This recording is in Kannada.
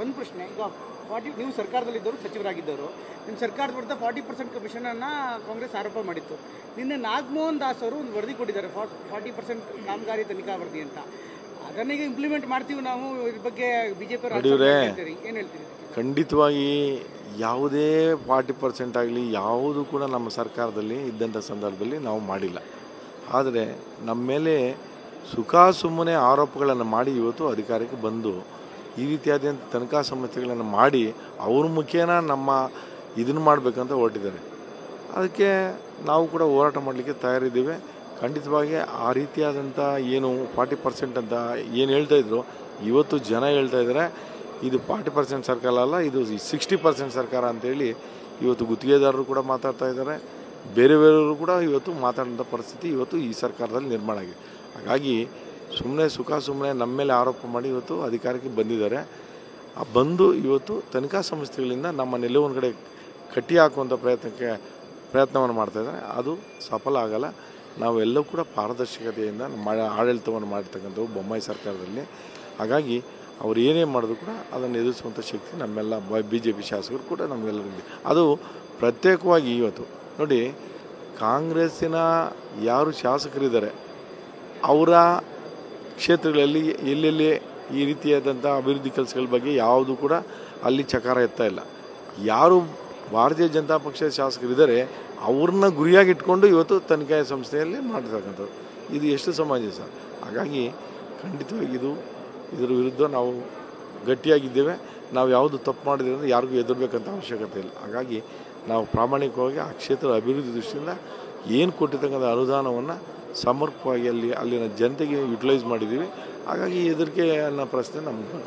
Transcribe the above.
ಒಂದು ಪ್ರಶ್ನೆ, ಈಗ 40 ನೀವು ಸರ್ಕಾರದಲ್ಲಿದ್ದವರು, ಸಚಿವರಾಗಿದ್ದವರು, ನಿಮ್ಮ ಸರ್ಕಾರದ ವಿರುದ್ಧ 40% ಕಮಿಷನನ್ನು ಕಾಂಗ್ರೆಸ್ ಆರೋಪ ಮಾಡಿತ್ತು. ನಿನ್ನೆ ನಾಗಮೋಹನ್ ದಾಸ್ ಅವರು ಒಂದು ವರದಿ ಕೊಟ್ಟಿದ್ದಾರೆ, 40% ಕಾಮಗಾರಿ ತನಿಖಾ ವರದಿ ಅಂತ. ಅದನ್ನೀಗ ಇಂಪ್ಲಿಮೆಂಟ್ ಮಾಡ್ತೀವಿ ನಾವು. ಇದ್ರ ಬಗ್ಗೆ ಬಿಜೆಪಿ ಏನು ಹೇಳ್ತೀರಿ? ಖಂಡಿತವಾಗಿ ಯಾವುದೇ 40% ಆಗಲಿ ಯಾವುದು ಕೂಡ ನಮ್ಮ ಸರ್ಕಾರದಲ್ಲಿ ಇದ್ದಂಥ ಸಂದರ್ಭದಲ್ಲಿ ನಾವು ಮಾಡಿಲ್ಲ. ಆದರೆ ನಮ್ಮ ಮೇಲೆ ಸುಮ್ಮನೆ ಆರೋಪಗಳನ್ನು ಮಾಡಿ ಇವತ್ತು ಅಧಿಕಾರಕ್ಕೆ ಬಂದು ಈ ರೀತಿಯಾದಂಥ ತನಿಖಾ ಸಂಸ್ಥೆಗಳನ್ನು ಮಾಡಿ ಅವ್ರ ಮುಖೇನ ನಮ್ಮ ಇದನ್ನು ಮಾಡಬೇಕಂತ ಹೊರಟಿದ್ದಾರೆ. ಅದಕ್ಕೆ ನಾವು ಕೂಡ ಹೋರಾಟ ಮಾಡಲಿಕ್ಕೆ ತಯಾರಿದ್ದೇವೆ. ಖಂಡಿತವಾಗಿ ಆ ರೀತಿಯಾದಂಥ ಏನು 40% ಅಂತ ಏನು ಹೇಳ್ತಾಯಿದ್ರು, ಇವತ್ತು ಜನ ಹೇಳ್ತಾ ಇದ್ದಾರೆ ಇದು 40% ಸರ್ಕಾರ ಅಲ್ಲ, ಇದು 60% ಸರ್ಕಾರ ಅಂತೇಳಿ ಇವತ್ತು ಗುತ್ತಿಗೆದಾರರು ಕೂಡ ಮಾತಾಡ್ತಾ ಇದ್ದಾರೆ. ಬೇರೆಯವರು ಕೂಡ ಇವತ್ತು ಮಾತಾಡೋಂಥ ಪರಿಸ್ಥಿತಿ ಇವತ್ತು ಈ ಸರ್ಕಾರದಲ್ಲಿ ನಿರ್ಮಾಣ ಆಗಿದೆ. ಹಾಗಾಗಿ ಸುಮ್ಮನೆ ನಮ್ಮ ಮೇಲೆ ಆರೋಪ ಮಾಡಿ ಇವತ್ತು ಅಧಿಕಾರಕ್ಕೆ ಬಂದಿದ್ದಾರೆ. ಬಂದು ಇವತ್ತು ತನಿಖಾ ಸಂಸ್ಥೆಗಳಿಂದ ನಮ್ಮ ನೆಲವನ್ನು ಕಡೆ ಕಟ್ಟಿ ಹಾಕುವಂಥ ಪ್ರಯತ್ನವನ್ನು ಮಾಡ್ತಾಯಿದ್ದಾರೆ. ಅದು ಸಫಲ ಆಗಲ್ಲ. ನಾವೆಲ್ಲವೂ ಕೂಡ ಪಾರದರ್ಶಕತೆಯಿಂದ ಆಡಳಿತವನ್ನು ಮಾಡಿರ್ತಕ್ಕಂಥವು ಬೊಮ್ಮಾಯಿ ಸರ್ಕಾರದಲ್ಲಿ. ಹಾಗಾಗಿ ಅವ್ರು ಏನೇ ಮಾಡಿದ್ರು ಕೂಡ ಅದನ್ನು ಎದುರಿಸುವಂಥ ಶಕ್ತಿ ನಮ್ಮೆಲ್ಲ BJP ಶಾಸಕರು ಕೂಡ ನಮಗೆಲ್ಲರಿಗಿದೆ. ಅದು ಪ್ರತ್ಯೇಕವಾಗಿ ಇವತ್ತು ನೋಡಿ, ಕಾಂಗ್ರೆಸ್ಸಿನ ಯಾರು ಶಾಸಕರಿದ್ದಾರೆ ಅವರ ಕ್ಷೇತ್ರಗಳಲ್ಲಿ ಎಲ್ಲೆಲ್ಲಿ ಈ ರೀತಿಯಾದಂಥ ಅಭಿವೃದ್ಧಿ ಕೆಲಸಗಳ ಬಗ್ಗೆ ಯಾವುದು ಕೂಡ ಅಲ್ಲಿ ಚಕಾರ ಎತ್ತಾ ಇಲ್ಲ. ಯಾರು ಭಾರತೀಯ ಜನತಾ ಪಕ್ಷದ ಶಾಸಕರಿದ್ದಾರೆ ಅವ್ರನ್ನ ಗುರಿಯಾಗಿ ಇಟ್ಕೊಂಡು ಇವತ್ತು ತನಿಖಾ ಸಂಸ್ಥೆಯಲ್ಲಿ ಮಾಡಿರ್ತಕ್ಕಂಥದ್ದು. ಇದು ಎಷ್ಟು ಸಮಂಜಸ? ಹಾಗಾಗಿ ಖಂಡಿತವಾಗಿ ಇದರ ವಿರುದ್ಧ ನಾವು ಗಟ್ಟಿಯಾಗಿದ್ದೇವೆ. ನಾವು ಯಾವುದು ತಪ್ಪು ಮಾಡಿದ್ರೆ ಅಂದರೆ ಯಾರಿಗೂ ಹೆದರಬೇಕಂತ ಅವಶ್ಯಕತೆ ಇಲ್ಲ. ಹಾಗಾಗಿ ನಾವು ಪ್ರಾಮಾಣಿಕವಾಗಿ ಆ ಕ್ಷೇತ್ರದ ಅಭಿವೃದ್ಧಿ ದೃಷ್ಟಿಯಿಂದ ಏನು ಕೊಟ್ಟಿರ್ತಕ್ಕಂಥ ಅನುದಾನವನ್ನು ಸಮರ್ಪಕವಾಗಿ ಅಲ್ಲಿನ ಜನತೆಗೆ ಯುಟಿಲೈಸ್ ಮಾಡಿದ್ದೀವಿ. ಹಾಗಾಗಿ ಹೆದರಿಕೆ ಅನ್ನೋ ಪ್ರಶ್ನೆ ನಮಗೆ